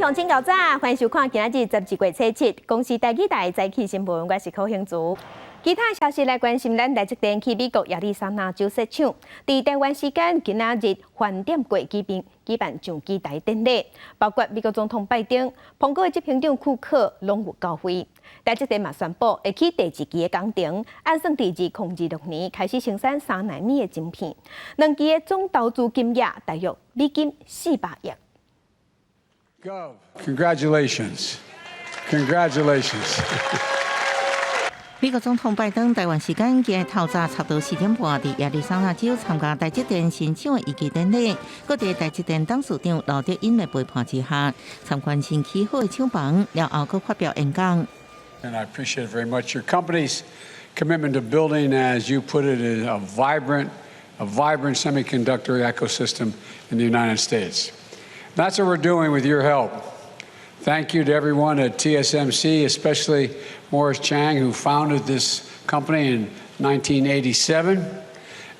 上清早早，欢迎收看今日12月7日，公司台记台早起新闻，我是柯兴竹。其他消息来关心，咱台积电去美国亚利桑那州设厂，伫台湾时间今仔日饭店过举办上机台典礼，包括美国总统拜登、彭哥的执行长库克拢有到会。台积电嘛宣布，会起第2期的工程，按算伫2026年开始生产3奈米的晶片，2期的总投资金额大约美金400亿。Go! Congratulations! Congratulations! 美国总统拜登台湾时间今日透早差不多4点半，伫亚利桑那州参加台积電新廠的1期典禮。各地台積電董事長劉德英的陪伴之下，參觀新起好的廠房，了後佫發表演講。And I appreciate very much your company's commitment to building, as you put it, a vibrant semiconductor ecosystem in the United States. That's what we're doing with your help. Thank you to everyone at TSMC, especially Morris Chang, who founded this company in 1987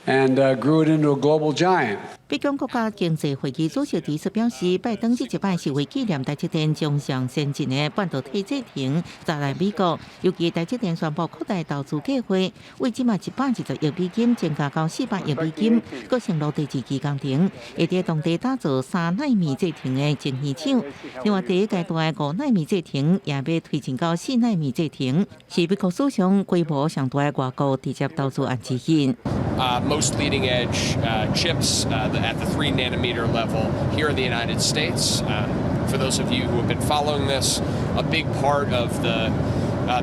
and grew it into a global giant. 北京国家经济会议主席提出表示，拜登这一摆是为纪念台积電將上先進的半導體製程帶來美國，尤其台積電宣布擴大投資計劃，為即賣110億美金增加到400億美金，佫承諾第2期工程，會在當地打造3奈米製程的晶圓廠。另外，第一階段的5奈米製程也要推進到4奈米製程，是美國史上規模上大的外國直接投資案之一。Most leading edge chips at the 3 nanometer level here in the United States. For those of you who have been following this, a big part of the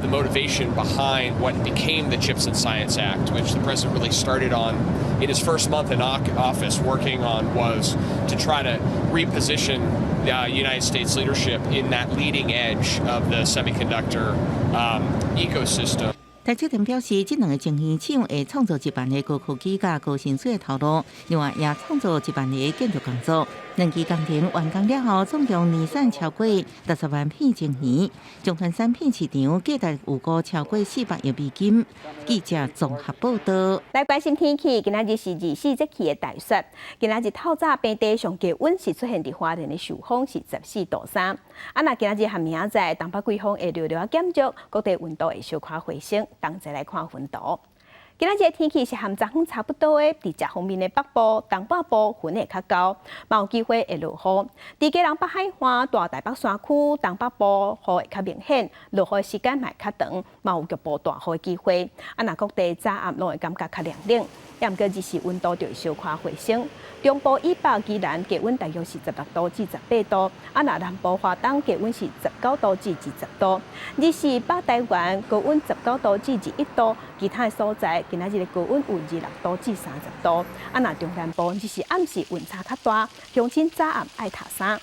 motivation behind what became the CHIPS and Science Act, which the president really started on in his first month in office working on, was to try to reposition the United States leadership in that leading edge of the semiconductor ecosystem. 台積電表示，這2個晶圓廠會創造1萬個高科技甲高薪水的頭路，另外也創造1萬個建築工作。2期工程完工了後，總共年產超過60萬片晶圓，總團產品市場價值有個超過400億美金。記者綜合報道。來關心天氣，今仔日是24節氣的大雪。今仔日透早平地上低溫是出現伫花蓮的受風是14度3。那今仔日和明仔載東北季風會略略減弱，各地溫度會小可回升。同齊來看溫度。今仔日天氣是和昨昏差不多的，伫這方面的北部、東北部雲會較高，嘛有機會會落雨。伫基隆北海岸、大台北山區、東北部雨會較明顯，落雨時間嘛較長，嘛有局部大雨的機會。那各地早暗攏會感覺較涼冷，也毋過日時溫度就會小可回升。中部以北宜蘭低溫大約是16度至18度，那南部花東低溫是19度至20度。日時北台灣高溫19度至21度，其他的所在今仔日的高溫有26度至30度。那中南部日時暗時溫差較大，鄉親早暗愛曬衫。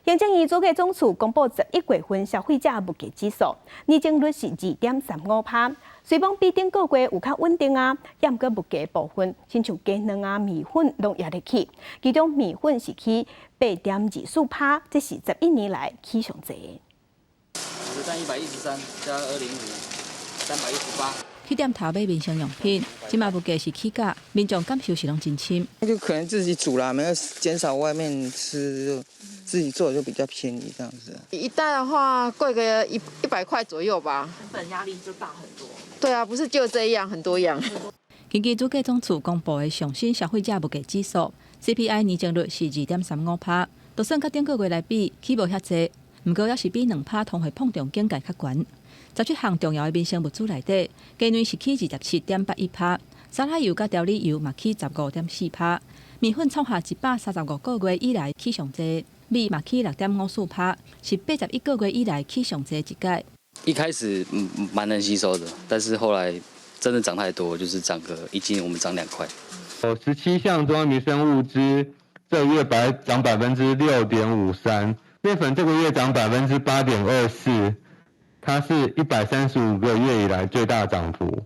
行政院主計總處公布11月份消費者物價指數，年增率是2.35%。雖講比頂個月有較穩定啊，也毋過物價部分，親像雞卵啊、米粉攏壓得起，其中米粉是起8.24%，這是11年來起上濟。子彈113加205，318。去店頭買民生用品，即賣物價是起價，民眾感受是攏真深。就可能自己煮啦，沒有減少外面吃，就自己做就比較便宜這樣子。一袋的話貴個100塊左右吧。成本壓力就大很多。對啊，不是就這樣，很多樣。根據主計總處公布的上新消費者物價指數 ，CPI 年增率是2.35%，就算甲頂個月來比，起無遐濟，毋過也是比2%通貨膨脹境界較懸。17項重要的民生物資內底，雞卵是起27.81%，沙拉油甲調理油嘛起15.4%，米粉創下135個月以來起上濟，米嘛起6.54%，是81個月以來起上濟一屆。一開始蠻能吸收的，但是後來真的漲太多，就是漲個1斤，我們漲2塊。17項中央民生物資，這個月漲6.53%，麵粉這個月漲8.24%。它是135個月以來最大漲幅。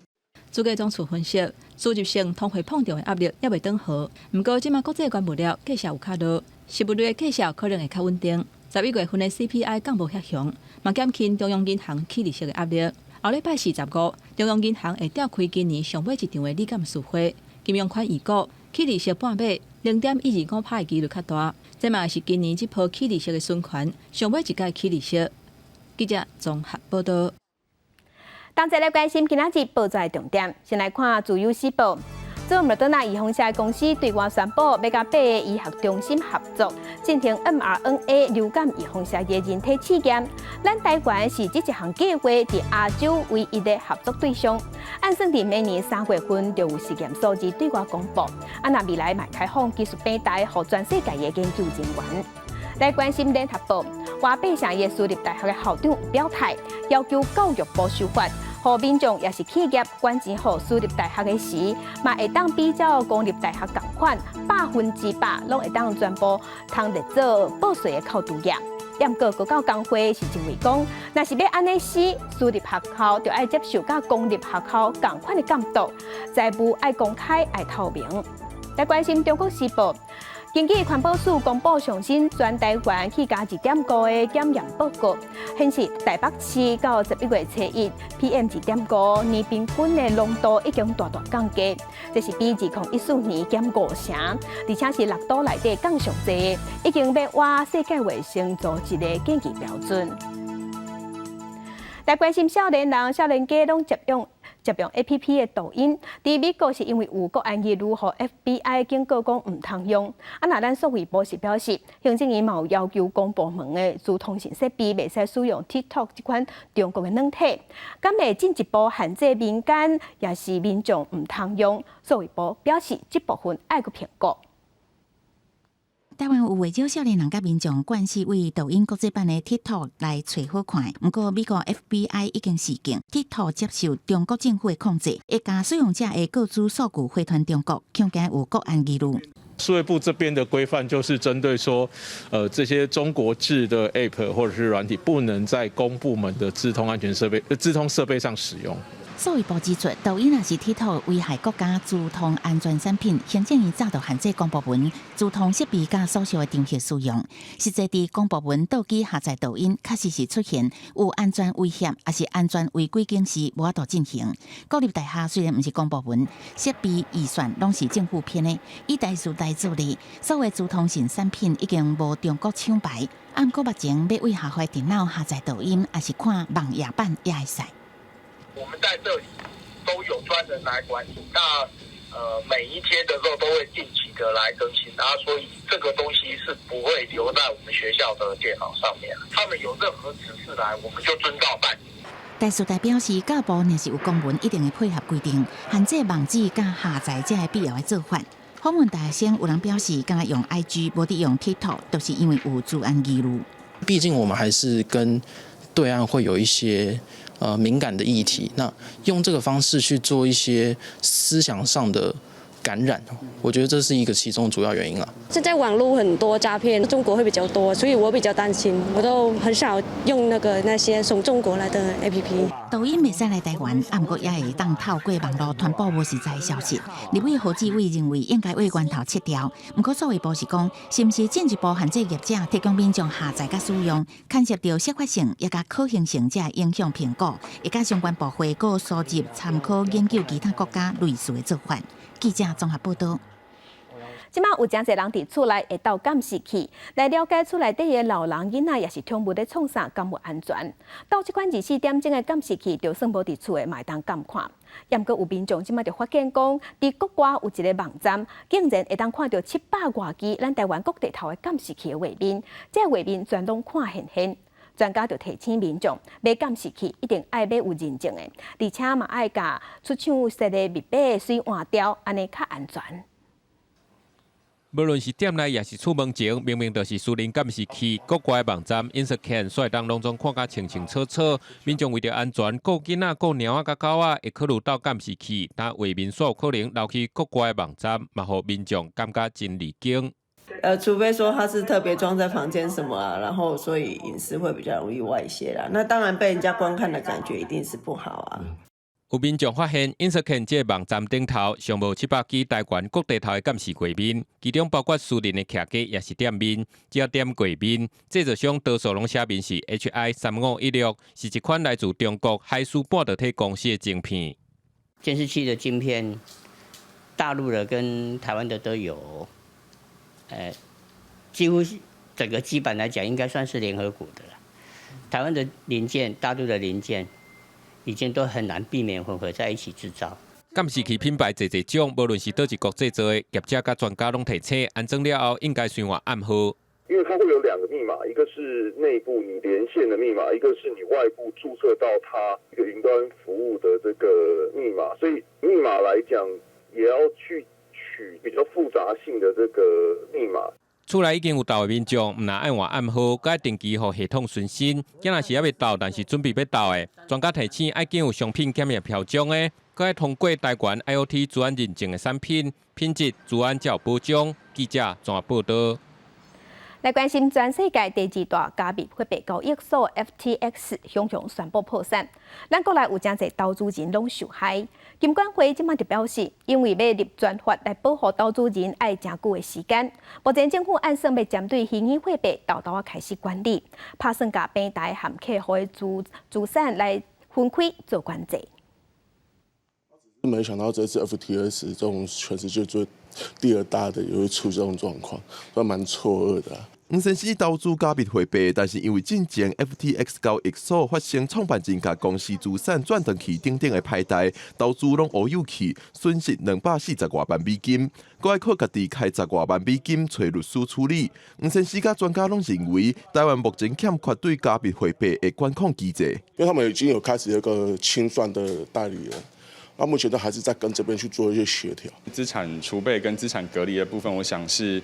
主計總處分析，輸入性通貨膨脹的壓力也未轉好，不過即馬國際原物料價格有較落，食物類的價格可能會較穩定。11月份的 CPI 降無遐凶，嘛減輕中央銀行起利息的壓力。後禮拜45，中央銀行會召開今年上尾一場的理監事會，金融款預估起利息半碼0.125%的幾率較大，这嘛是今年这波起利息的循环上尾一届起利息。记者综合报道。同齐来关心今仔日报纸的重点，先来看自由时报。自莫德纳预防社公司对外宣布，要甲8个医学中心合作，进行 mRNA 流感预防社的人体试验。咱台湾是这一项计划伫亚洲唯一的合作对象。按算伫每年3月份就有实验数字对外公布。那未来嘛开放技术平台，予全世界的研究人员来关心联合报。华北省的私立大学的校长表态，要求教育部修法。互民众也是企业捐钱予私立大学的时，嘛会当比照公立大学同款100%，拢会当全部通列做报税的扣除额。不过，国教工会是认为讲，若是要安尼死，私立学校就要接受甲公立学校同款的监督，财务爱公开爱透明。来关心中国时报。经济环保署公布上新全台湾去加2.5的检验报告，显示台北市到11月初1 PM2.5年平均的浓度已经大大降低，这是比2014年减5成，而且是6都内底降上侪，已经要挖世界卫生组织的建议标准。来关心少年人、少年家拢接用 APP 的抖音，伫美国是因为有国安疑虑，和 FBI 警告讲唔通用。那咱数位部是表示，行政院嘛有要求公部门的资通讯设备袂使使用 TikTok 这款中国的软体，敢会进一步限制民间也是民众唔通用。数位部表示，这部分爱去评估。台湾有不少少年人甲民众惯势为抖音国际版的 TikTok 来找好看，不过美国 FBI 已经示警 ，TikTok 接受中国政府的控制，会将使用者的个资数据回传中国，恐惊有国安疑虑。数位部这边的规范就是针对说，这些中国制的 App 或者是软体不能在公部门的资通安全设备、资通设备上使用。数位部指出，抖音也是 TikTok 危害国家资通安全产品，行政院早就限制公部门资通设备甲所需的场合使用。实际伫公部门倒机下载抖音，确实是出现有安全威胁，也是安全违规警示无法度进行。国立大厦虽然不是公部门，设备预算拢是政府编的，以代数代助力，所有资通讯产品已经无中国厂牌。按过目前要为下载电脑下载抖音，也是看网页版也会使。我们在这里都有专人来管理，那每一天的时候都会定期的来更新，所以这个东西是不会留在我们学校的电脑上面。他们有任何指示来，我们就遵照办理。代数代表示，教部若是有公文，一定会配合规定，限制网址甲下载才会必要的做法。访问大学生有人表示，敢若用 IG， 无得用 TikTok， 都是因为有治安疑虑。毕竟我们还是跟对岸会有一些敏感的议题，那用这个方式去做一些思想上的感染，我觉得这是一个其中的主要原因啊。现在网络很多诈骗，中国会比较多，所以我比较担心，我都很少用那些从中国来的 APP。抖音袂使来台湾，不过也会当透过网络传播无实在的消息。立委何志伟认为应该为源头切掉，不过数位部是讲，是不是进一步限制业者提供民众下载甲使用，牵涉到适法性也甲可行性才影响评估，会甲相关部会个收集参考研究其他国家类似的做法。记者综合报道。即马有真侪人伫厝内会到监视器来了解厝内底的老人囡仔，也是宠物咧创啥，敢有安全？到即款24点钟的监视器，就算无伫厝的，嘛会当监看。也毋过有民众即马就发现讲，伫国外有一个网站，竟然会当看到700外支咱台湾各地头的监视器的画面，这画面全拢看现现。专家就提醒民众，买监视器一定爱买有认证的，而且嘛爱甲出厂设的密码水换掉，安尼较安全。无论是店内也是出门前，明明就是私人监视器，国外网站 Instagram 所当拢总看甲清清楚楚。民众为着安全，顾囡仔、顾猫仔、甲狗仔，会考虑到监视器，但画面所有可能留去国外网站，嘛互民众感觉真离经。除非说它是特别装在房间什么啊，然后所以隐私会比较容易外泄啦。那当然被人家观看的感觉一定是不好啊。有民众发现 Instagram 这网站顶头上无700支台湾各地头的监视画面，其中包括私人的徛家也是店面，只要点过面，制作商多数拢写明是 HI3516，是一款来自中国海事半导体公司的晶片。监视器的晶片，大陆的跟台湾的都有，几乎整个基板来讲，应该算是联合国的了。台湾的零件、大陆的零件，已经都很难避免混合在一起制造。监视器品牌侪奖，无论是倒一国制作的业者甲专家拢提醒，安装了后应该随换暗号。因为它会有2个密码，一个是内部你连线的密码，一个是你外部注册到它一个云端服务的这个密码，所以密码来讲也要去取比较复杂性的这个密码。厝内已经有到的民众，唔若爱换暗号，该定期互系统更新。今若是还未到，但是准备要到的，专家提醒爱经有商品检验标章的，该通过台湾 IoT 主安认证的产品，品质主安才有保障。记者综合报道。来关心全世界第2大加密货币交易所 FTX 雄雄宣布破产，咱国内有真侪投资人拢受害。金管会即摆就表示，因为要立专法来保护投资人，爱真久的时间。目前政府按算要针对虚拟货币豆豆开始管理，打算甲平台和客户的资产来分开做管制。没想到这次 FTX 这种全世界第2大的也会出这种状况，都蛮错愕的。黄先生投资加密货币，但是因为进前 FTX 交易所发生创办人甲公司资产转转去等等的歹代，投资拢乌有去，损失240多万美金，搁要靠家己开10多万美金找律师处理。黄先生甲专家拢认为，台湾目前欠缺对加密货币的管控机制，因为他们已经有开始一个清算的代理人。那目前都还是在跟这边去做一些协调。资产储备跟资产隔离的部分，我想是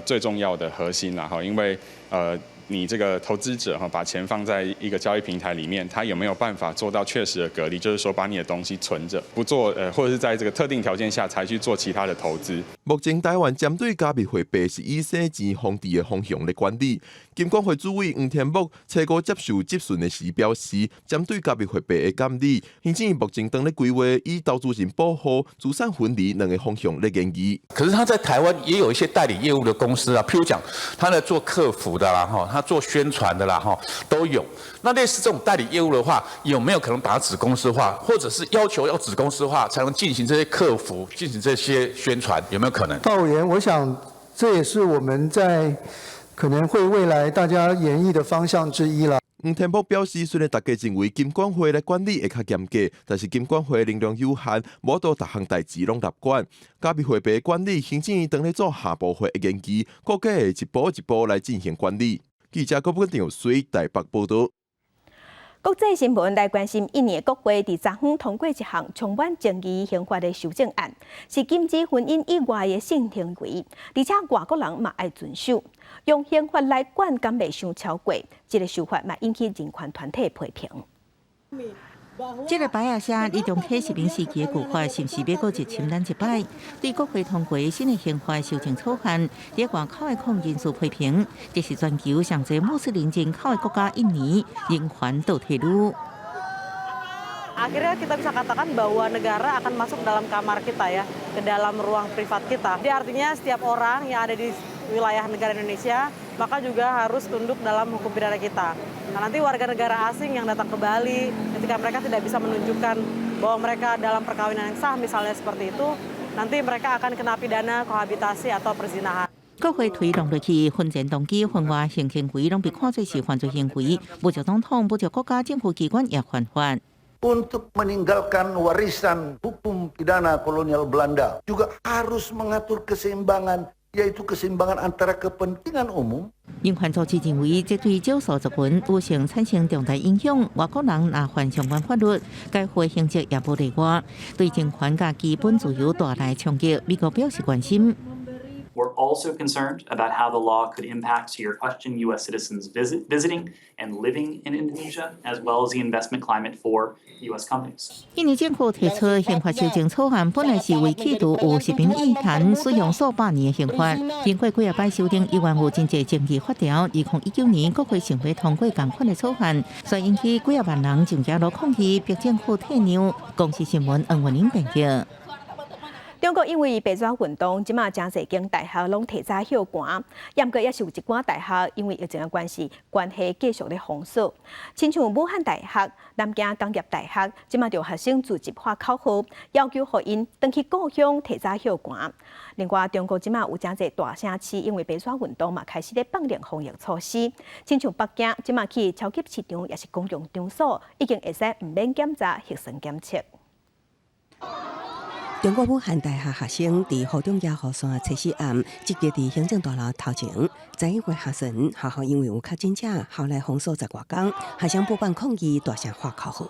最重要的核心啦哈，因为你这个投资者哈，把钱放在一个交易平台里面，他有没有办法做到确实的隔离？就是说，把你的东西存着，不做或者是在这个特定条件下才去做其他的投资。目前台湾针对加密货币是以洗钱防治的方向来管理。金管会主委黄天木初五接受质询的时表示，针对加密货币的监理，行政院目前正在规划以投资人保护、资产分离2个方向来研究。可是他在台湾也有一些代理业务的公司啊，譬如讲他在做客服的啦哈，他做宣传的啦哈，都有。那类似这种代理业务的话，有没有可能把它子公司化，或者是要求要子公司化才能进行这些客服、进行这些宣传，有没有可能？赵委员，我想这也是我们在可能会未来大家研议的方向之一啦。黄天木表示，虽然大家认为金管会来管理会较严格，但是金管会能量有限，无多各项代志拢立管。加密货币管理，行政院正在做下部会的研究，估计会一步一步来进行管理。记者郭本长随台北报道。国际新闻来关心，印尼国会伫昨昏通过一项充满争议刑法的修正案，是禁止婚姻以外的性行为，而且外国人嘛爱遵守，用刑法来管敢袂伤超过，这个修法嘛引起人权团体批评。这个白亚写利用启实名时期的旧法，是不是要搁一侵咱一摆？对国会通过新的刑法修正草案，在外口的抗人士批评，这是全球上侪穆斯林人口的国家印尼人权倒退路。Akhirnya kita bisa katakan bahwa negara akan masuk dalam kamar kita ya, ke dalam ruang privat kita. Jadi artinya setiap orang yang ada di wilayah negara Indonesia, maka juga harus tunduk dalam hukum pidana kita. Nah, nanti warga negara asing yang datang ke Bali, ketika mereka tidak bisa menunjukkan bahwa mereka dalam perkawinan yang sah, misalnya seperti itu, nanti mereka akan kena pidana kohabitasi atau perzinahan. 国会推动落去，婚前登记、婚外性行为拢被看作是犯罪行为，不就总统、不就国家政府机关也犯法。 Untuk meninggalkan warisan hukum pidana kolonial Belanda juga harus mengatur keseimbangan, yaitu keseimbangan antara kepentingan umum. 人权组织认为，这对少数族群有性产生重大影响。外国人若犯相关法律，该法刑责也无例外，对人权甲基本自由带来冲击。美国表示关心。 We're also concerned about how the law could impact, to your question, U.S. citizens visiting and living in Indonesia, as well as the investment climate for U.S. companies. 印尼政府提出刑法修正草案，本来是为企图有实名意涵使用数百年的刑法，经过几摆修订，依然有真济争议法条。2019年国会成为通过同款的草案，所引起几万人上街路抗议，逼政府退让。公司新闻黄文玲报道。中国因为白纸运动，即马真侪间大学拢提早休馆，不过也是有一寡大学因为疫情的关系继续咧封锁。亲像武汉大学、南京工业大学，即马就学生组织发口号，要求互因回去故乡提早休馆。另外，中国即马有真侪大城市因为白纸运动嘛，开始咧放量防疫措施。亲像北京，即马去超级市场也是公共场所，已经会使唔免检查核酸检测。中国武汉大学学生伫河中野河山测试案集结伫行政大楼头前，十一月下旬，学校因为有确诊者，后来封锁10多天，学生不办抗议，大声发口号。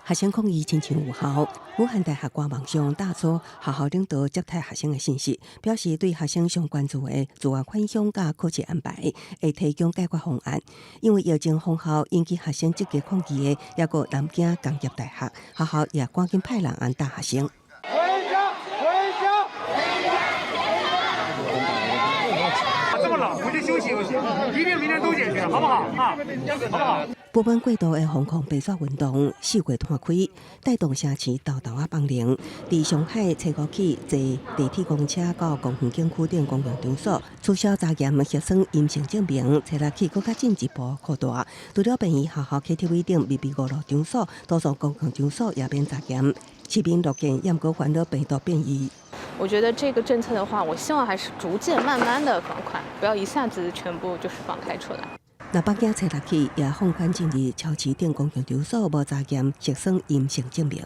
学生抗议亲像有效，武汉大学官网上打出学校领导接待学生的信息，表示对学生上关注的自我返乡甲课程安排，会提供解决方案。因为疫情封校引起学生积极抗议的，也有南京工业大学，学校也赶紧派人安搭学生。这么冷，回去休息，一定明天都解决，好不好？好不好？不满过度的疯狂白纸运动4月摊开，带动城市道道放零。伫上海初五起，坐地铁公车到公园景区等公共场所，取消查验核酸阴性证明。初六起，更加进一步扩大，除了便于学校 KTV 等密闭娱乐场所，多数公共场所也免查验。市民乐见，也毋烦恼病毒变异。我觉得这个政策的话，我希望还是逐渐慢慢的放宽，不要一下子全部就是放开出来。那北京初六起也放宽进入超市等公共场所无查验核酸阴性证明。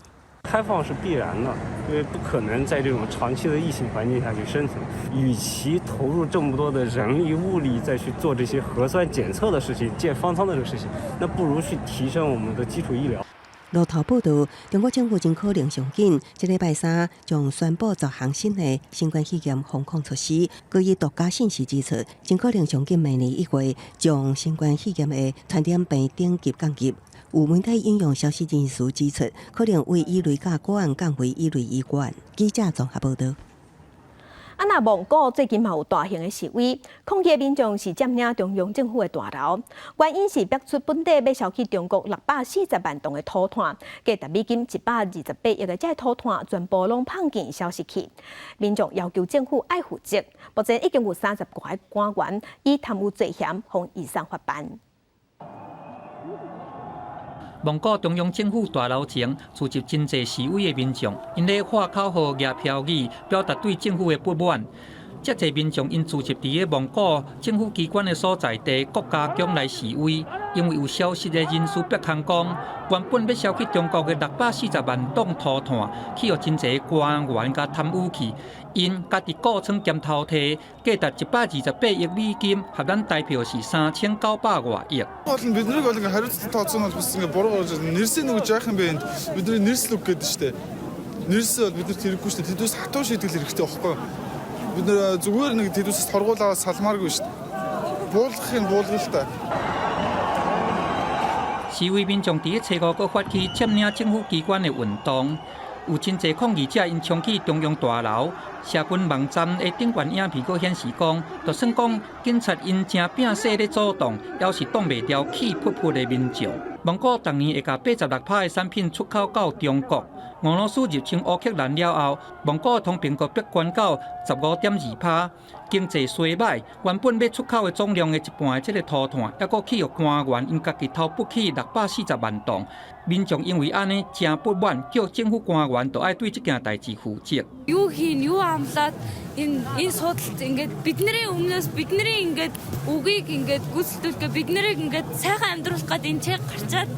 开放是必然的，因为不可能在这种长期的疫情环境下去生存。与其投入这么多的人力物力再去做这些核酸检测的事情、建方舱的这个事情，那不如去提升我们的基础医疗。路透报道，中国政府真可能上紧，这礼拜三将宣布10项新的新冠肺炎防控措施。据以独家信息指出，真可能上紧明年1月将新冠肺炎的传染病等级降级。有媒体引用消息人士指出，可能为乙类甲个案降为乙类乙个案。记者综合报道。那蒙古最近嘛有大型的示威，抗议民众是占领中央政府的大楼，原因是逼出本地要收起中国640万吨的土炭，价值美金128亿的这土炭全部拢放见消失去。民众要求政府爱负责，目前已经有30多个官员以贪污罪嫌向以上法办。蒙古中央政府大楼前聚集真侪示威的民众，因咧喊口号、举标语，表达对政府的不满。遮侪民众因聚集伫个蒙古政府机关的所在地国家宫来示威，因为有消息的人士逼空讲，原本要收起中国的640万吨土炭，去互真侪官员甲贪污去，因家己故称兼偷摕，价值128亿美金，合咱代表是3900多亿。Бидний бол хариуцлага тооцооноос бас буруу нэрсээ нэг жаахан бэ. Бидний нэрслэг гэдэг штэ. Нэрс бол биднэрт хэрэггүй штэ. Тэдээс хатуу шийдэл хэрэгтэй байхгүй юу? Бид нэр зүгээр нэг тэдээс торгуулаа салмааргүй штэ. Буулгахын буулгалтай. 示威民众伫初五阁发起占领政府机关的运动，有真侪抗议者因冲去中央大楼。社群网站的顶悬影片阁显示讲，就算讲警察因正拼死咧阻挡，也是挡袂掉气噗噗的民众。蒙古当年会甲86%的产品出口到中国。俄罗斯入侵乌克兰了后，蒙古通膨国逼关到15.2%，经济衰败。原本要出口的总量的一半的这个土炭，还阁去互官员因家己偷不起640万吨。民众因为安尼真不满，叫政府官员都爱对这件代志负责。Юу хийн, юу амлаад энэ судалт ингээд бидний өмнөөс бидний ингээд үгийг ингээд гүйцэтгүүлгээ бид нарыг ингээд сайхан амьдруулах гэдэг энэ чиг гарчаад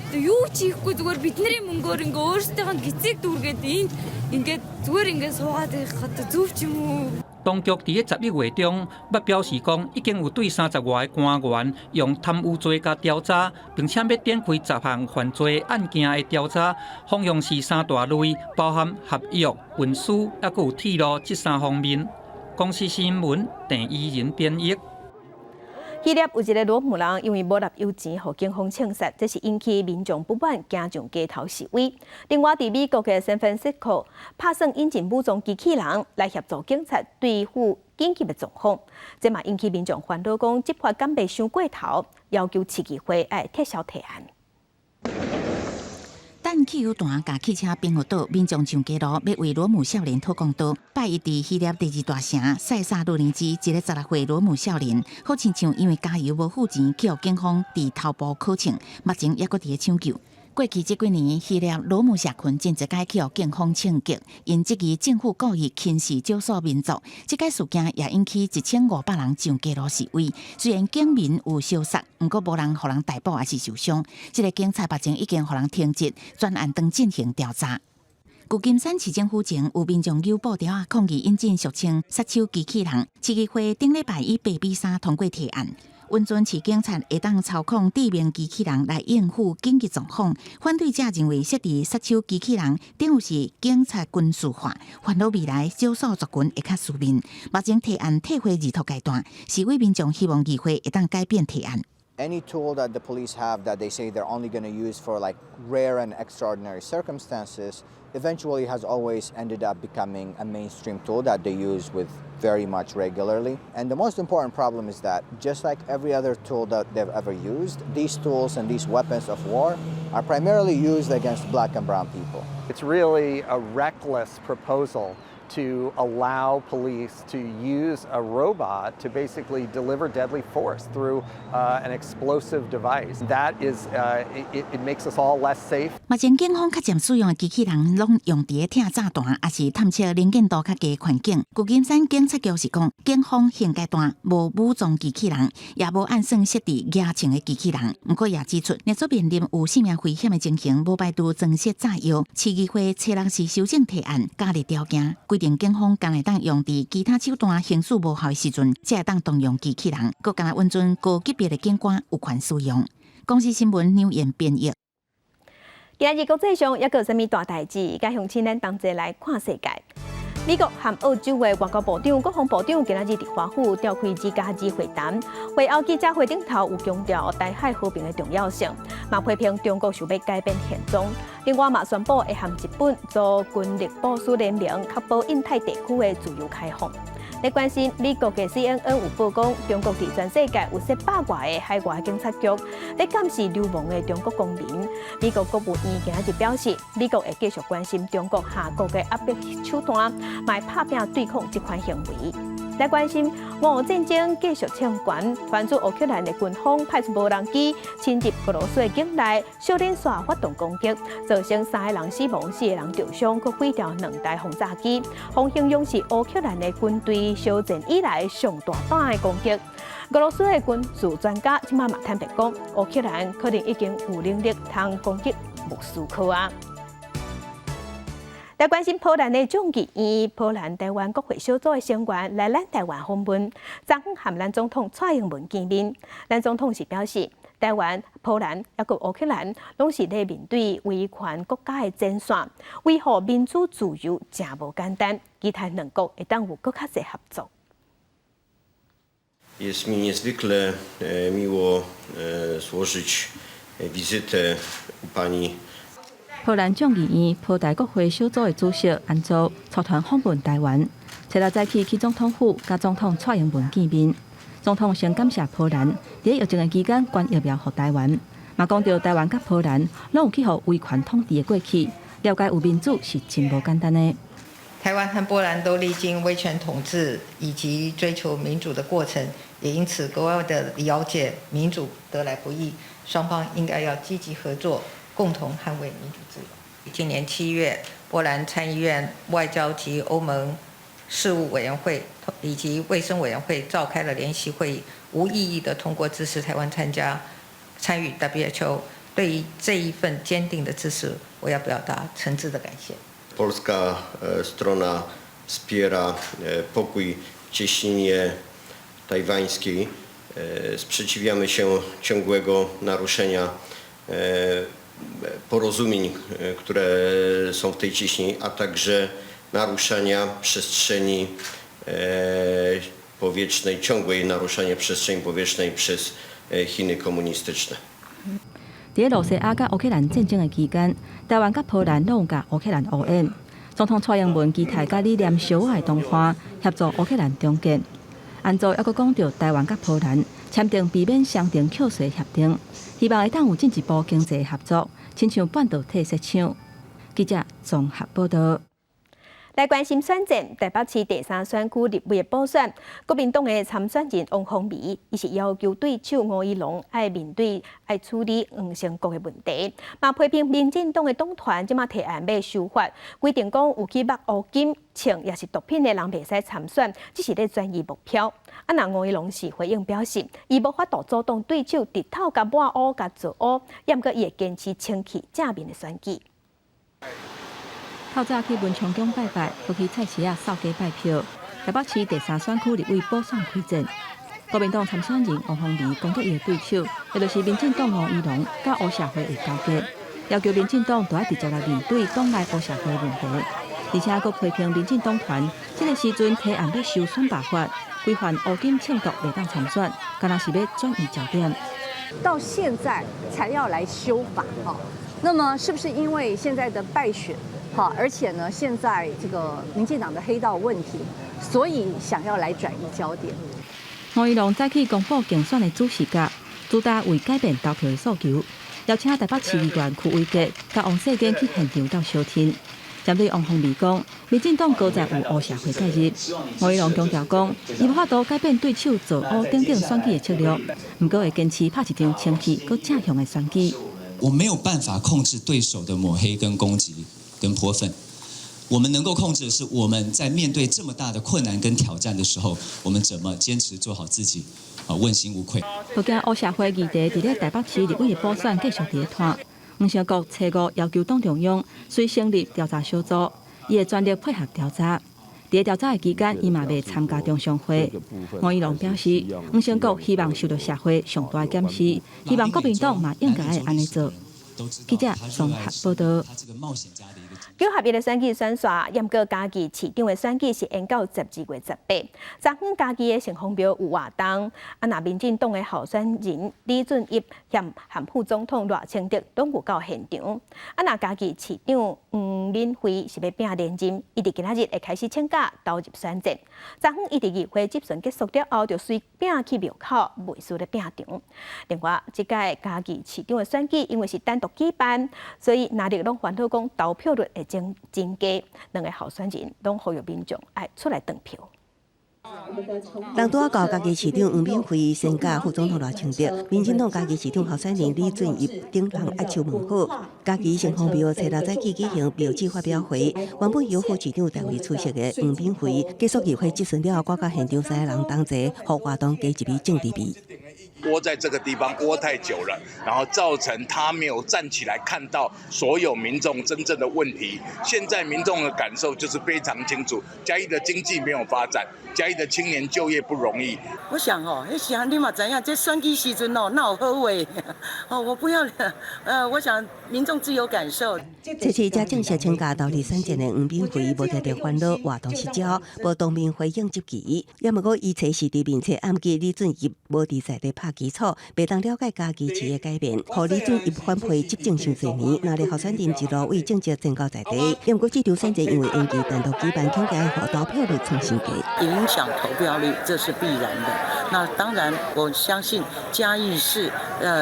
юу ч хийхгүй зүгээр бидний мөнгөөр ингээ өөрсдийнх нь гизэг дүүргээд энэ ингээд зүгээр ингээ суугаад байхад зөв ч юм уу? 当局伫11月中，捌表示讲已经有对30外个官员用贪污罪加调查，并且要展开10项犯罪案件的调查，方向是3大类，包含合约、文书，还有铁路这3方面。公司新闻郑依仁编译。希腊有一个罗姆人因为无纳油钱，互警方枪杀，这是引起民众不满，加上街头示威。另外，伫美国的San Francisco，拍算引进武装机器人来协助警察对付紧急的状况，这嘛引起民众烦恼，讲执法敢袂伤过头，要求市议会要撤销提案。但趁汽油弹甲汽车并互倒，民众上街路要为罗姆少年讨公道。拜一伫希腊第二大城塞萨路尼基，一个16岁罗姆少年，好亲像因为加油无付钱，去互警方伫头部扣枪，目前也搁伫咧抢救。过去这几年，希腊罗姆社群真侪届去互警方枪击，因质疑政府故意轻视少数民族。这届事件也引起1500人上街路示威。虽然警民有相杀，不过无人互人逮捕还是受伤。这个警察目前已经互人停职，专案当进行调查。旧金山市政府前有民众有布条啊抗议引进俗称杀手机器人，市议会顶礼拜以8比3通过提案。温泉市警察会当操控地面机器人来应付紧急状况。反对者认为设置杀手机器人等于是警察军事化，烦恼未来少数族群会较输面。目前提案退回二读阶段，示威民众希望议会会当改变提案。Any tool that the police have that they say they're only going to use for like rare and extraordinary circumstances eventually has always ended up becoming a mainstream tool that they use with very much regularly. And the most important problem is that just like every other tool that they've ever used, these tools and these weapons of war are primarily used against black and brown people. It's really a reckless proposal to allow police to use a robot to basically deliver deadly force through an explosive device. That is, it makes us all less safe. 目前警方较渐使用的机器人，拢用伫听炸弹，也是探测能见度较低的环境。旧金山警察局是讲，警方现阶段无武装机器人，也无按算设置野情的机器人。不过也指出，若做面临有性命危险的情形，无排除装设炸药。市议会初6时修正提案，加入条件。定警方敢会当用伫其他手段行事无效的时阵，才会当动用机器人，佮敢若温存高级别的警官有权使用。公司新闻牛言编译。今日国际上还有啥物大代志？该向请咱同齐来看世界。美国和澳洲的外交部长、国防部长今日伫华府召开G+G会谈，会后记者会顶头有强调台海和平的重要性，嘛批评中国想要改变现状。另外嘛宣布会和日本做军力部署联名，确保印太地区的自由开放。在关心美国嘅 CNN 有报讲，中国伫全世界有700多个海外警察局，在监视流亡的中国公民。美国国务院今日表示，美国会继续关心中国下国嘅压迫手段，卖拍拼对抗这款行为。来关心俄乌战争继续抢悬，传出乌克兰的军方派出无人机侵入俄罗斯境内，小连续发动攻击，造成3个人死亡，4个人受伤，佮毁掉2台轰炸机，被形容是乌克兰的军队小战以来上大胆的攻击。俄罗斯的军事专家即马嘛坦白讲，乌克兰可能已经有能力通攻击莫斯科啊。来关心波兰的众议院，波兰台湾国会小组的成员来咱台湾访问，昨昏和咱总统蔡英文见面。咱总统是表示，台湾、波兰也佮乌克兰拢是咧面对威权国家的战线，维护民主自由真无简单，期待两国会当有更较侪合作。Jest mi niezwykle miło złożyć wizytę u pani. 波兰众议院波台国会小组的主席安祖出团访问台湾，初6早起去总统府，甲总统蔡英文见面。总统先感谢波兰在疫情的期间捐疫苗给台湾，嘛讲到台湾甲波兰拢有去互威权统治的过去，了解有民主是真无简单的。台湾和波兰都历经威权统治以及追求民主的过程，也因此格外的了解民主得来不易，双方应该要积极合作，共同捍卫民主自由。今年7月，波兰参议院外交及欧盟事务委员会以及卫生委员会召开了联席会议，无异议的通过支持台湾参与 WHO。对于这一份坚定的支持，我要表达诚挚的感谢。Polska strona wspiera pokój w cieśninie tajwańskiej. Sprzeciwiamy się ciągłego naruszenia porozumień, które są w tej cieśni, a także naruszania przestrzeni powietrznej, ciągłe naruszanie przestrzeni powietrznej przez Chiny komunistyczne. 在罗西亚甲乌克兰战争的期间，台湾甲波兰拢有甲乌克兰乌援。总统蔡英文期待甲理念相爱的同伴，协助乌克兰重建。安祖还佫讲到台湾甲波兰签订避免相定扣税协定，希望会当有进一步经济合作，亲像半导体设厂。记者综合报道。来关心选战，台北市第3选区立委的补选，国民党的参选人王凤仪，伊是要求对手吴怡农爱面对处理黄成国的问题，嘛批评民进党的党团即马提案要修法，规定讲有去捌乌金、枪也是毒品的人袂使参选，只是咧转移目标。若吴怡农是回应表示，伊无法度阻挡对手直头甲抹乌甲做乌，也毋过伊会坚持清气正面的选举。透早去文昌宫拜拜，又去菜市仔扫街拜票。台北市第3选区立委补选开战，国民党参选人王凤仪攻击伊的对手，也就是民进党吴怡农甲乌社会的交结，要求民进党就要直接来面对党内乌社会的问题，而且佫批评民进党团这个时阵提案要修选罢法，规范乌金枪毒袂当参选，敢若是要转移焦点。到现在才要来修法哈，那么是不是因为现在的败选？好，而且呢，现在这个民进党的黑道问题，所以想要来转移焦点。吴怡农早起公布竞选的主视角，主打为改变投票的诉求，邀请台北市议员区伟杰甲王世坚去现场到相听。针对王凤仪讲，民进党高在有乌社会介入，吴怡农强调讲，伊无法度改变对手做乌等等选举的策略，不过会坚持拍一场清气、搁正向的选举。我没有办法控制对手的抹黑跟攻击。跟泼粪，我们能够控制的是我们在面对这么大的困难跟挑战的时候，我们怎么坚持做好自己，问心无愧。不惊乌社会议题伫咧台北市立委的补选继续伫咧拖，黄成国初五要求党中央遂成立调查小组，伊会全力配合调查。伫调查的期间，伊嘛未参加中常会。吴怡农表示，黄成国希望受到社会上大检视，希望国民党嘛应该会安尼做。记者综合报道。9合1的选举选刷，严格家己市长的选举是延到12月18。昨昏家己的成风标有活动，那民进党的候选人李俊毅兼韩副总统赖清德拢有到现场。那家己市长吴敏惠是要拼连任，伊伫今仔日会开始请假投入选战。昨昏伊伫议会质询结束了后，就随拼去庙口，袂输咧拼场。另外，即届家己市长的选举因为是单独举办，所以哪里拢烦恼讲投票率会增加，两个候选人拢呼吁民众爱出来投票。人拄到家己市长吴敏惠先甲副总统赖清德，民进党家己市长候选人李俊毅等人握手问好。家己成风庙初六早起举行标志发表会，原本由副市长代为出席的吴敏惠结束议会质询了后，我甲现场3个人同齐，互活动加一味政治味。窝在这个地方窝太久了，然后造成他没有站起来看到所有民众真正的问题。现在民众的感受就是非常清楚，嘉义的经济没有发展，嘉义的青年就业不容易。我想迄时阵你嘛知影，这选举时阵哪有好话？我不要我想民众自有感受。这次才正式请假投入选战的吴敏惠无特别烦恼活动失焦，无当面回应质疑。也毋过伊初时伫面册暗记李俊毅无伫在地拍基础，袂当了解家己市的改变，互李俊毅反配执政伤侪年，哪里候选人一路为政绩增高在地。也毋过这场选战因为延期单独举办，恐惊会互投票率创新低，影响投票率，这是必然的。那当然，我相信嘉义市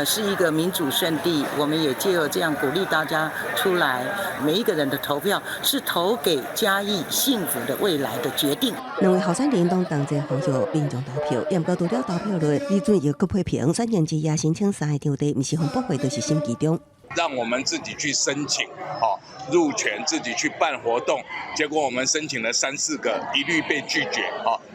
是一个民主圣地，我们也借由这样鼓励大家出来，每一个人的投票是投给嘉义幸福的未来的决定。两位候选人都同齐呼吁民众投票，也毋过除了投票率，李俊毅佫批评选前之夜申请3个场地，毋是红不会，就是心机重。让我们自己去申请，入权自己去办活动，结果我们申请了3、4个，一律被拒绝，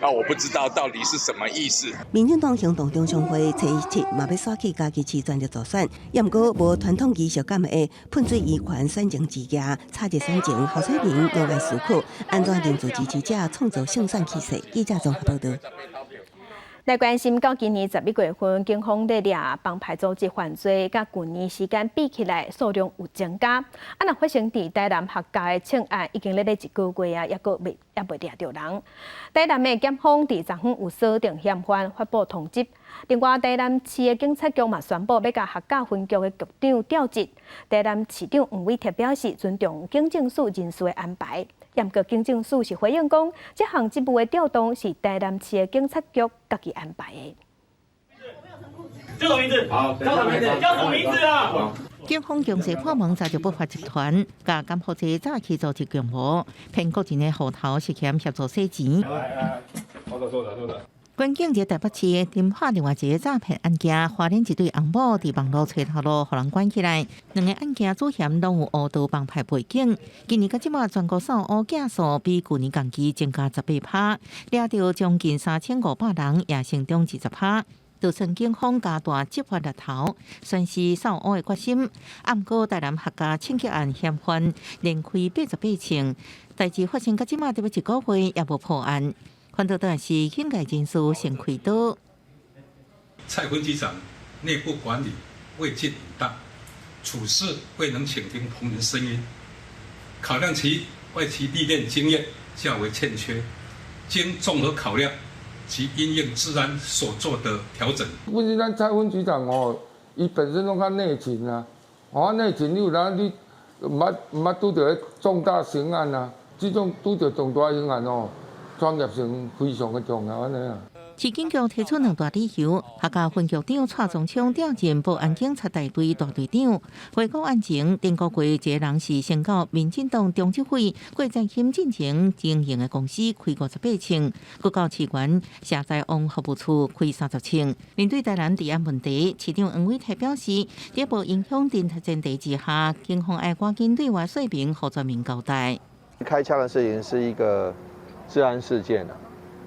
那我不知道到底是什么意思。民进党行动中常会初17嘛要刷起家己市全力助选，也毋过无传统仪式感的喷水圆环选情之夜，差日选情候选人用爱思考，安怎凝聚支持者，创造胜选气势。记者综合报道。来关心到今年11月份，警方在抓帮派组织犯罪，甲去年时间比起来数量有增加。若发生伫台南客家的枪案，已经咧1个月啊，也未抓到人。台南的检方伫昨昏有锁定嫌犯，发布通缉。另外，台南市的警察局嘛宣布要甲客家分局的局长调职。台南市长黄伟哲表示尊重警政署人事的安排。也毋过警政署是回应讲，这项职务的调动是台南市的警察局家己安排的。叫什么名字？好，叫什么名字？叫什么名字啊？警方强势破门，查着不法集团，甲监护者早期组织强暴，骗国人的户头涉嫌协助洗钱。关键在台北市侦破另外一个诈骗案件，花莲一对翁某伫网络找头路，互人关起来。两个案件主嫌拢有乌道帮派背景。今年到即马，全国扫乌件数比去年同期增加18%，抓到将近3500人，也成长20%。稻城警方加大执法力头，宣示扫乌的决心。暗过台南客家枪击案嫌犯连开88枪，代志发生到即马，得要1个月也无破案。看到的是应该人士先开刀。蔡分局长内部管理未尽妥当，处事未能倾听同仁声音，考量其外籍历练经验较为欠缺，经综合考量及因应治安所做的调整。不是咱蔡分局长哦，伊本身拢较内勤啊，内勤你有当你毋捌拄到重大刑案啊，这种拄到重大刑案哦。专业性非常的重要，安尼啊。市警局提出2大理由，客家分局长蔡宗昌调任保安警察大队大队长。回顾案情，顶个月一个人是先到民进党中执会郭在兴进前经营的公司开58枪，搁到市原下载往服务处开30枪。面对台南治安问题，市长黄伟泰表示，在无影响侦查前提之下，警方要赶紧对外说明，和全民交代。开枪的事情是一个治安事件啊，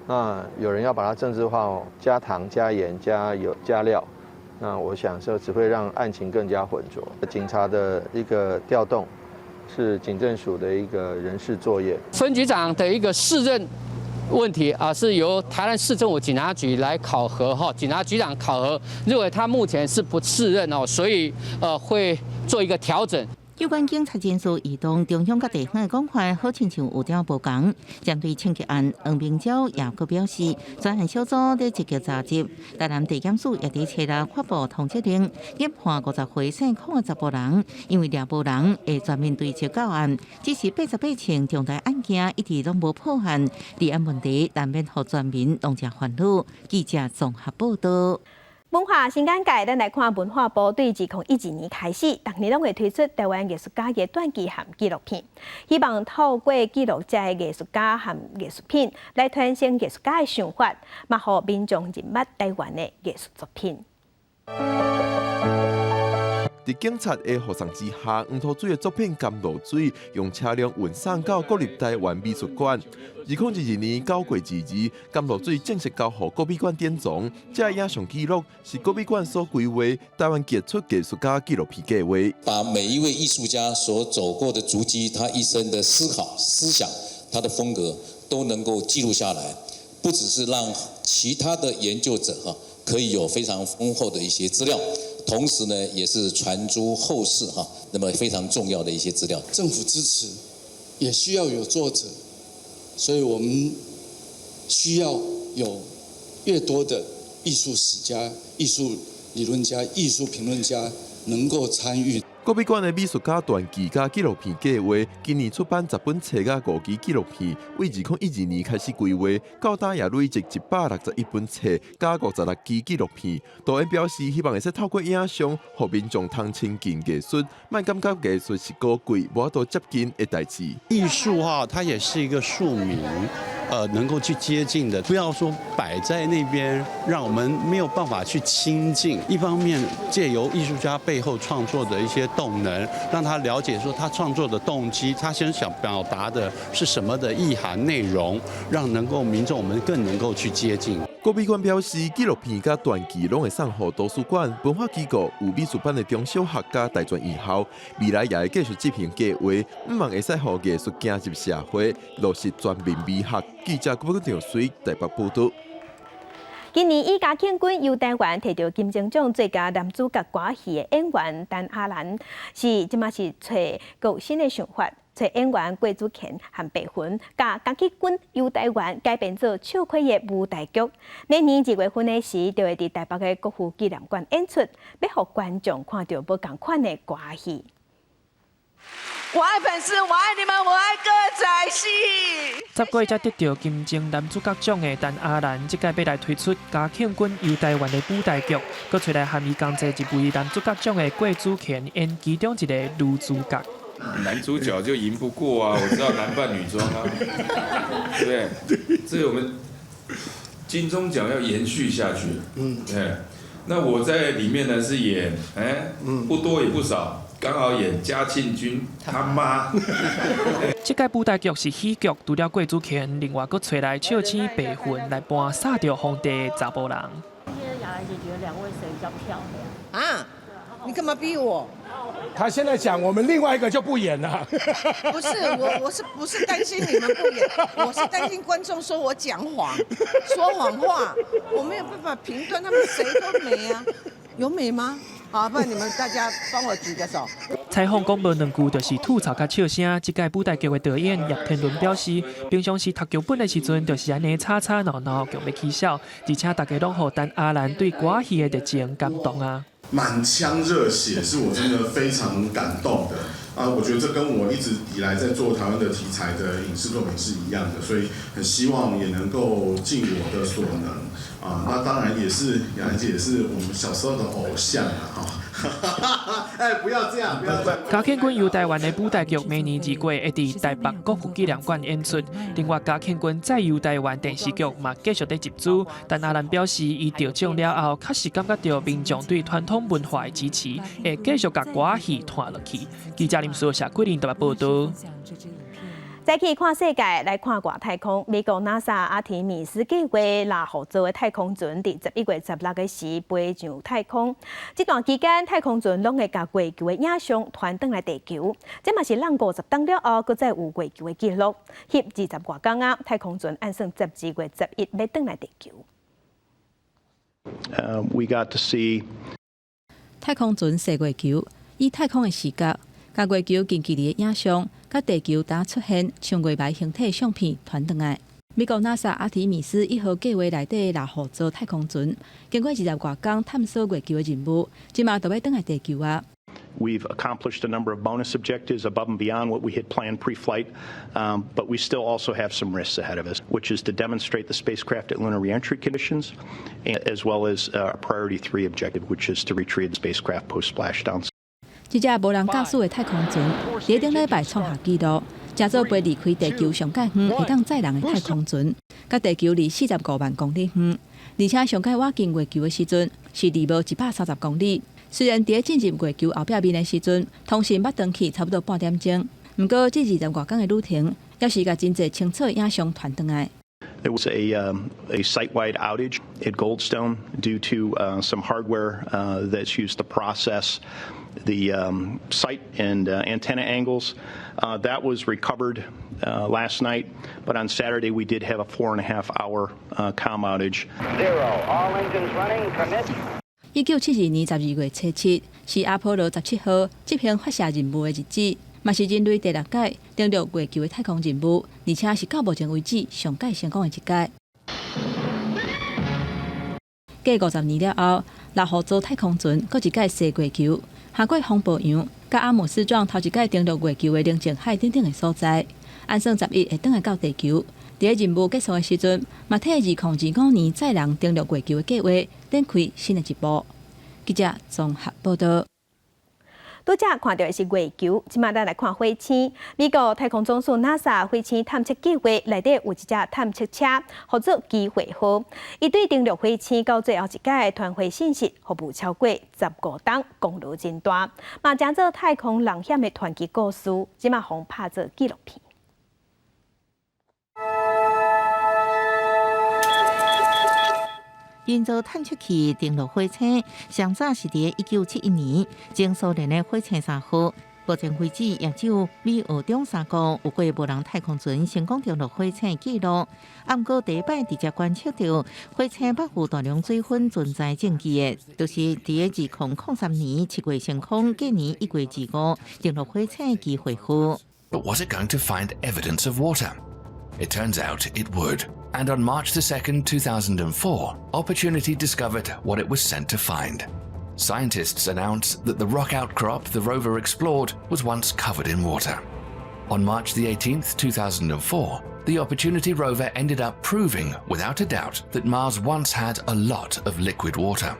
那有人要把它政治化，加糖、加盐、加油、加料，那我想说只会让案情更加浑浊。警察的一个调动是警政署的一个人事作业。分局长的一个适任问题啊，是由台南市政府警察局来考核哈，警察局长考核认为他目前是不适任哦，所以会做一个调整。有关警察人数移动，中央甲地方的讲法好亲像有点无同。针对枪击案，黄明昭也阁表示，专案小组在积极查缉，台南地检署也伫7日发布通缉令，研判50岁姓邝的查甫人，因为抓捕人会全面对接到案，只是88枪重大案件一直拢无破案，治安问题难免互全民拢正烦恼。记者综合报道。文化新眼界，咱来看文化部对2012年开始，逐年拢会推出台湾艺术家的短剧和纪录片，希望透过记录这些艺术家和艺术品，来传承艺术家的想法，嘛，互民众认捌台湾的艺术作品。在警察的护送之下，黄土水的作品《甘露水》用车辆运送到国立台湾美术馆。2012年9月2日，《甘露水》正式交予国美馆典藏。这影像记录是国美馆所规划台湾杰出艺术家纪录片计划，把每一位艺术家所走过的足迹，他一生的思考、思想，他的风格都能够记录下来，不只是让其他的研究者可以有非常丰厚的一些资料。同时呢，也是传诸后世那么非常重要的一些资料。政府支持，也需要有作者，所以我们需要有越多的艺术史家、艺术理论家、艺术评论家能够参与。国美馆的美术家传记加纪录片计划，今年出版10本册甲5期纪录片，为2012年开始规划，到今也累积161本册加56期纪录片。导演表示，希望会使透过影像，让民众通亲近艺术，莫感觉艺术是高贵、无法度接近的代志。艺术它也是一个庶民，能够去接近的，不要说摆在那边，让我们没有办法去亲近。一方面，借由艺术家背后创作的一些动能，让他了解说他创作的动机，他想表达的是什么的意涵内容，让能够民众我们更能够去接近。国美馆表示，纪录片甲传记拢会送予图书馆、文化机构有美术班的中小学甲大专院校，未来也会继续执行计划，希望会使予艺术走入社会，落实全民美学。记者郭国水台北报道。今年以嘉庆君由台湾摕到金钟奖最佳男主角歌戏的演员陈阿兰，即马是找有新的想法，找演员郭祖乾和白云，甲嘉庆君由台湾改编做笑亏的舞台剧。明年1月份的时，就会伫台北的国父纪念馆演出，要互观众看到不同款的歌戏。我爱粉丝，我爱你们，我爱歌仔戏。10月才得到金钟男主角奖的陈阿兰，这届要来推出嘉庆君游台湾的舞台剧，佮出来和伊共齐一位男主角奖的郭祖乾演其中一个女主角。男主角就赢不过啊！我知道男扮女装啊，对不对？这个我们金钟奖要延续下去。对。那我在里面呢是演，不多也不少。刚好演嘉庆君他妈。这届舞台剧是喜剧，除了郭祖乾，另外佫找来笑星白魂来扮杀掉皇帝的查甫人。今天雅兰姐觉得两位谁比较漂亮？啊？你干嘛逼我？他现在讲我们另外一个就不演了。不是我不是担心你们不演，我是担心观众说我讲谎，说谎话，我没有办法评断他们谁都美啊，有美吗？好，不然你们大家帮我举个手。采访讲无两句，就是吐槽甲笑声。这届舞台剧的导演叶天伦表示，平常时读剧本的时阵，就是安尼吵吵闹闹，剧要起笑，而且大家拢互陈阿兰对歌戏的热情感动啊。满腔热血是我真的非常感动的啊！我觉得这跟我一直以来在做台湾的题材的影视作品是一样的，所以很希望也能够尽我的所能啊！那当然也是雅兰姐也是我们小时候的偶像啊！哎，不要这样，不要这样。嘉庆君游台湾的舞台剧明年2月会伫台北国父纪念馆演出。另外，嘉庆君再游台湾电视剧嘛继续在集资。但阿兰表示，伊得奖了后，确实感觉到民众对传统文化的支持，会继续甲歌戏传落去。记者林书霞、桂林台北报道。再去看世界，来看外太空。美国 NASA 阿提米斯计划拉合作的太空船，伫11月16日时飞上太空。这段期间，太空船拢会甲月球的影像传回来地球。这嘛是让50天了后，搁再有月球的记录。翕20多天啊，太空船按算12月11要回来地球。We got to see 太空船射月球，以太空的视角，甲月球近距离的影像，甲地球打出现像月霾形体相片传回来。美国 NASA 阿提米斯1号计划内底拉合作太空船，经过20多天探索月球的任务，即马就要回来地球啊。We've accomplished a number of bonus objectives above and beyond what we had planned pre-flight, but we still also have some risks ahead of us, which is to demonstrate the spacecraft at lunar reentry conditions, as well as a Priority 3 objective, which is to retrieve the spacecraft post-splashdown. 这架无人驾驶的太空船，伫顶礼拜创下纪录，正做飞离开地球上界远，会当载人的太空船，甲地球离45万公里远，而且上界挖近月球的时阵是离无130公里。虽然伫进入月球后壁面的时阵，通讯捌断去差不多半点钟，不过这20多天的旅程，也是甲真侪清楚影像传回来。There was a site-wide outage at Goldstone due to some hardware that's used to process the site and antenna angles. That was recovered last night, but on Saturday we did have a 4.5-hour comm outage. 0, all engines running, commit. 1972年12月7日是阿波罗17号执行发射任务的日子，嘛是人类第6届登陆月球的太空任务，而且是到目前为止上届成功的一届。过50年了后，拉合作太空船搁一届射月球，下过风暴洋，甲阿姆斯壮头一届登陆月球的宁静海等等的所在，按算11会转来到地球。伫任务结束的时阵，嘛替2025年载人登陆月球的计划展开新的一步。记者综合报道。拄则看到的是月球，即马咱来看火星。美国太空总署 NASA 火星探测计划内底有一架探测车，号做机会号。伊对登陆火星到最后一届传回信息，服务超过15天，功劳真大。嘛，将做太空冒险的传奇故事，即马互拍做纪录片。人造探测器登陆火星，上早是伫1971年，前苏联的火星3号。目前为止，也只有美、俄、中3国有过无人太空船成功登陆火星的记录。不过，第一摆直接观测到火星北部大量水分存在证据的，就是伫2003年7月升空，隔年1月25登陆火星的机会号。But was it going to find evidence of water? It turns out it would. And on March 2nd, 2004, Opportunity discovered what it was sent to find. Scientists announced that the rock outcrop the rover explored was once covered in water. On March the 18th, 2004, the Opportunity rover ended up proving, without a doubt, that Mars once had a lot of liquid water.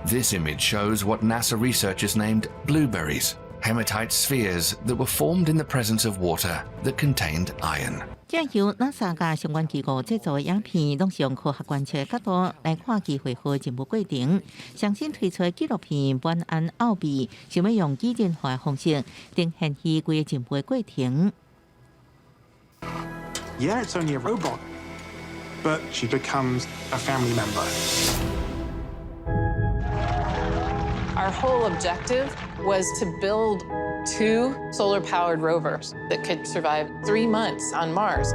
This image shows what NASA researchers named blueberries, hematite spheres that were formed in the presence of water that contained iron. 这由 NASA 甲相关机构制作的影片，拢是用科学观测角度来看机会和进步过程。上新推出的纪录片《晚安奥秘》，想要用拟人化的方式呈现起规个进步的过程。Yeah, it's only a robot, but she becomes a family member. Our whole objective was to build 2 solar-powered rovers that could survive 3 months on Mars.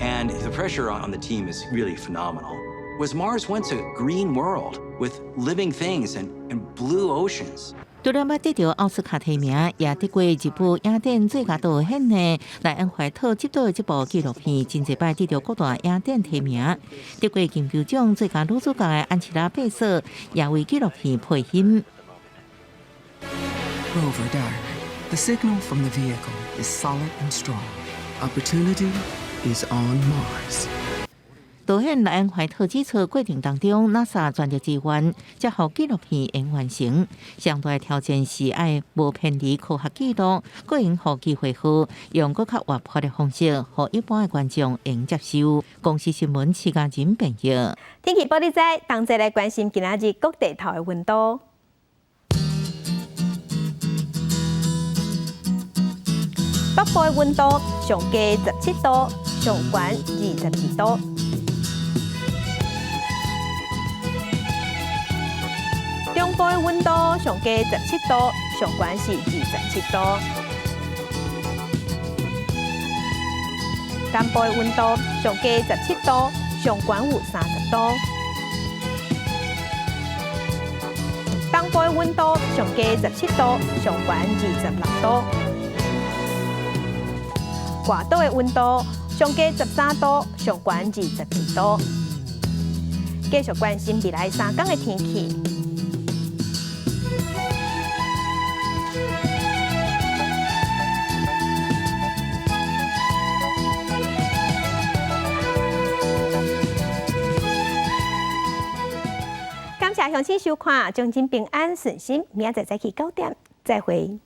And the pressure on the team is really phenomenal. Was Mars once a green world with living things and blue oceans? 除了要得到奥斯卡提名，也得过日本影展最佳导演的莱恩怀特执导的这部纪录片，真侪摆得到各大影展提名。得过金球奖最佳女主角的安琪拉·贝瑟也为纪录片配音。Rover Dark. The signal from the vehicle is solid and strong. Opportunity is on Mars. 导演莱恩怀特指出，过程当中 ，NASA 专业资源才互纪录片能完成。上大的挑战是爱无偏离科学记录，个用互机会好，用更较活泼的方式，互一般的观众能接受。公司新闻徐家仁朋友。天气报你知，同齐来关心今仔日各地头的温度。北部的温度上低17度，上悬22度。中部的温度上低17度，上悬是27度。南部的温度上低17度，上悬有30度。东部的温度上低17度，上悬26度。外岛的温度上低13度，上悬22度。继续关心未来3天的天气。感谢乡亲收看，将金平安顺心，明仔载早起9点再会。